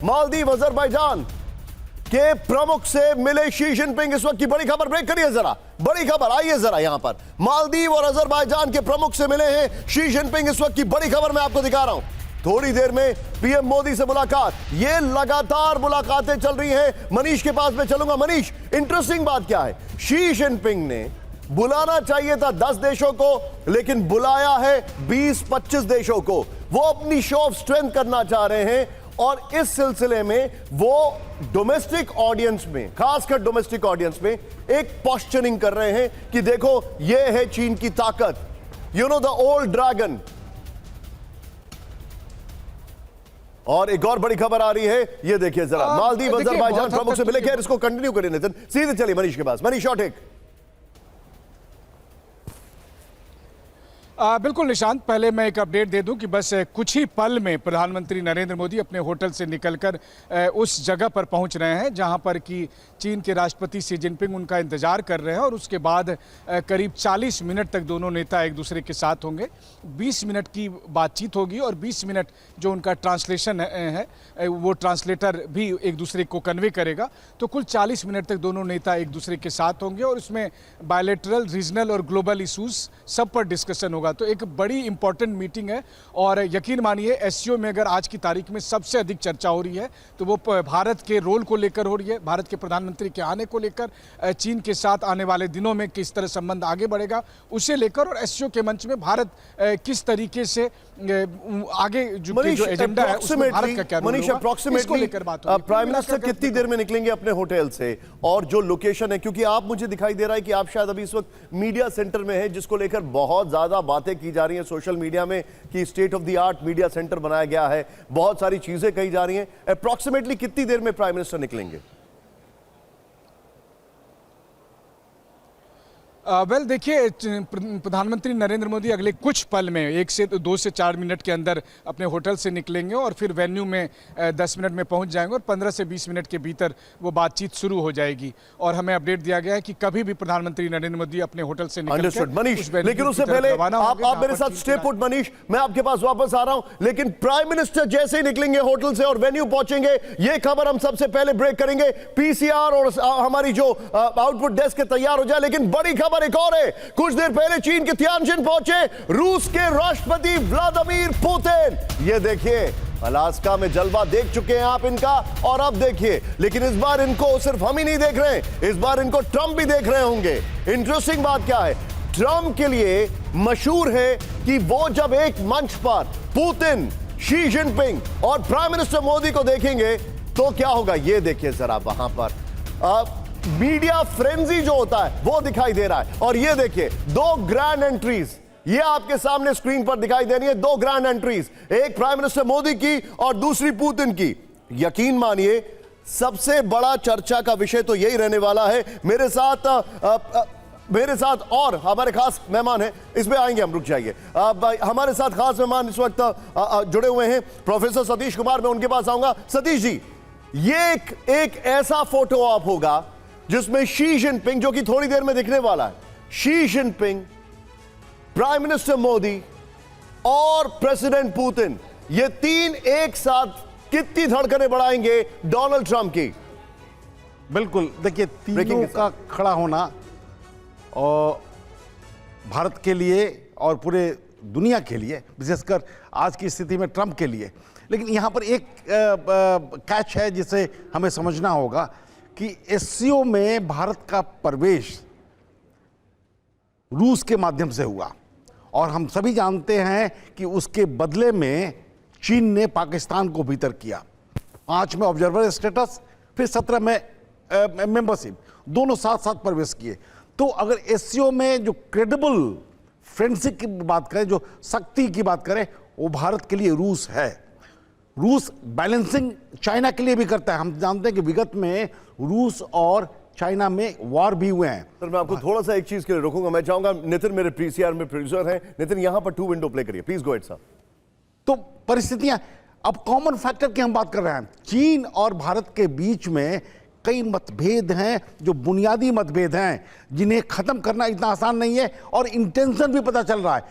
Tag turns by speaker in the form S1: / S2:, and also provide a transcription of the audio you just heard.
S1: Maldives Azerbaijan के प्रमुख से मिले शी जिनपिंग। इस वक्त की बड़ी खबर, ब्रेक करिए जरा, बड़ी खबर आइए जरा यहां पर। मालदीव और अजरबैजान के प्रमुख से मिले हैं शी जिनपिंग। इस वक्त की बड़ी खबर मैं आपको दिखा रहा हूं। थोड़ी देर में पीएम मोदी से मुलाकात। ये लगातार मुलाकातें चल रही हैं। मनीष के पास मैं चलूंगा। मनीष, इंटरेस्टिंग बात क्या है? शी जिनपिंग ने बुलाना चाहिए था 10 देशों को, लेकिन बुलाया है 20-25 देशों को। वो अपनी शो ऑफ स्ट्रेंथ करना चाह रहे हैं और इस सिलसिले में वो डोमेस्टिक ऑडियंस में, खासकर डोमेस्टिक ऑडियंस में एक पोस्चरिंग कर रहे हैं कि देखो ये है चीन की ताकत, you know the old dragon. और एक और बड़ी खबर आ रही है, ये देखिए जरा, मालदीव अजरबैजान प्रमुख से मिले। खैर इसको कंटिन्यू करिए नितिन, सीधे चलिए मनीष के पास। मनीष शॉट एक।
S2: बिल्कुल निशांत, पहले मैं एक अपडेट दे दूं कि बस कुछ ही पल में प्रधानमंत्री नरेंद्र मोदी अपने होटल से निकलकर उस जगह पर पहुंच रहे हैं जहां पर कि चीन के राष्ट्रपति शी जिनपिंग उनका इंतजार कर रहे हैं। और उसके बाद करीब 40 मिनट तक दोनों नेता एक दूसरे के साथ होंगे। 20 मिनट की बातचीत होगी और 20 मिनट जो उनका ट्रांसलेशन है वो ट्रांसलेटर भी एक दूसरे को कन्वे करेगा। तो कुल 40 मिनट तक दोनों नेता एक दूसरे के साथ होंगे और उसमें बायलैटरल, रीजनल और ग्लोबल इशूज सब पर डिस्कशन होगा। तो एक बड़ी इंपॉर्टेंट मीटिंग है और यकीन मानिए एससीओ में अगर आज की तारीख में सबसे अधिक चर्चा हो रही है तो वो भारत के रोल को लेकर हो रही है, भारत के प्रधानमंत्री के आने को लेकर, चीन के साथ आने वाले दिनों में किस तरह संबंध आगे बढ़ेगा उसे लेकर, और एससीओ के मंच में भारत किस तरीके से आगे जो एजेंडा है उसमें भारत का क्या रोल होगा, इसको लेकर बात होगी।
S1: प्राइम मिनिस्टर कितनी देर में निकलेंगे अपने होटल से, और जो लोकेशन है, क्योंकि आप, मुझे दिखाई दे रहा है कि आप शायद अभी इस वक्त मीडिया सेंटर में है, जिसको लेकर बहुत ज्यादा बातें की जा रही हैं सोशल मीडिया में कि state of the art media centre बनाया गया है, बहुत सारी चीजें कही जा रही हैं। अप्रॉक्सीमेटली कितनी देर में प्राइम मिनिस्टर निकलेंगे?
S2: वेल देखिए, प्रधानमंत्री नरेंद्र मोदी अगले कुछ पल में 1 से 2 से 4 मिनट के अंदर अपने होटल से निकलेंगे और फिर वेन्यू में 10 मिनट में पहुंच जाएंगे और 15 से 20 मिनट के भीतर वो बातचीत शुरू हो जाएगी। और हमें अपडेट दिया गया है कि कभी भी प्रधानमंत्री नरेंद्र मोदी अपने होटल से निकलकर
S1: मनीष, लेकिन उससे पहले आप मेरे साथ स्टे पुट। मनीष, मैं आपके पास वापस आ रहा हूं, लेकिन प्राइम मिनिस्टर जैसे ही निकलेंगे होटल से और वेन्यू पहुंचेंगे, ये खबर हम सबसे पहले ब्रेक करेंगे। पीसीआर और हमारी जो आउटपुट डेस्क के तैयार हो जाए। लेकिन बड़ी खबर एक और है, कुछ देर पहले चीन के तियानजिन पहुंचे रूस के राष्ट्रपति व्लादिमीर पुतिन। ये देखिए, अलास्का में जलवा देख चुके हैं आप इनका, और अब देखिए, लेकिन इस बार इनको सिर्फ हम ही नहीं देख रहे हैं, इस बार इनको ट्रंप भी देख रहे होंगे। इंटरेस्टिंग बात क्या है, ट्रंप के लिए मशहूर है कि वो जब एक मंच पर पुतिन, शी जिनपिंग और प्राइम मिनिस्टर मोदी को देखेंगे तो क्या होगा। ये देखिए जरा, वहां पर मीडिया फ्रेंजी जो होता है वो दिखाई दे रहा है। और ये देखिए 2 ग्रैंड एंट्रीज, ये आपके सामने स्क्रीन पर दिखाई दे रही है। 2 ग्रैंड एंट्रीज, एक प्राइम मिनिस्टर मोदी की और दूसरी पुतिन की। यकीन मानिए सबसे बड़ा चर्चा का विषय तो यही रहने वाला है। मेरे साथ और हमारे खास मेहमान हैं, इसमें आएंगे हम, रुक जाइए। हमारे साथ खास मेहमान इस वक्त जुड़े हुए हैं, प्रोफेसर सतीश कुमार। मैं उनके पास आऊंगा। सतीश जी, ये एक ऐसा फोटो आप होगा जिसमें शी जिनपिंग, जो कि थोड़ी देर में दिखने वाला है, Xi Jinping, prime minister Modi और प्रेसिडेंट पुतिन, ये 3 एक साथ कितनी धड़कनें बढ़ाएंगे डोनाल्ड ट्रंप की।
S3: बिल्कुल, देखिए तीनों का खड़ा होना और भारत के लिए और पूरे दुनिया के लिए, विशेषकर आज की स्थिति में ट्रंप के लिए। लेकिन यहां पर एक कैच है जिसे हमें समझना होगा कि एससीओ में भारत का प्रवेश रूस के माध्यम से हुआ, और हम सभी जानते हैं कि उसके बदले में चीन ने पाकिस्तान को भीतर किया। 5 में ऑब्जर्वर स्टेटस, फिर 17 में मेंबरशिप, दोनों साथ साथ प्रवेश किए। तो अगर एससीओ में जो क्रेडिबल फ्रेंडशिप की बात करें, जो शक्ति की बात करें, वो भारत के लिए रूस है। रूस बैलेंसिंग चाइना के लिए भी करता है। हम जानते हैं कि विगत में रूस और चाइना में वॉर भी हुए हैं।
S1: सर, मैं आपको थोड़ा सा एक चीज के लिए रोकूंगा। मैं चाहूंगा नितिन मेरे पीसीआर में प्रोड्यूसर हैं, नितिन यहां पर 2 विंडो प्ले करिए, प्लीज गो अहेड सर।
S3: तो परिस्थितियां, अब कॉमन फैक्टर की हम बात कर रहे हैं। चीन और भारत के बीच में कई मतभेद हैं, जो बुनियादी मतभेद हैं, जिन्हें खत्म करना इतना आसान नहीं है, और इंटेंशन भी पता चल रहा है।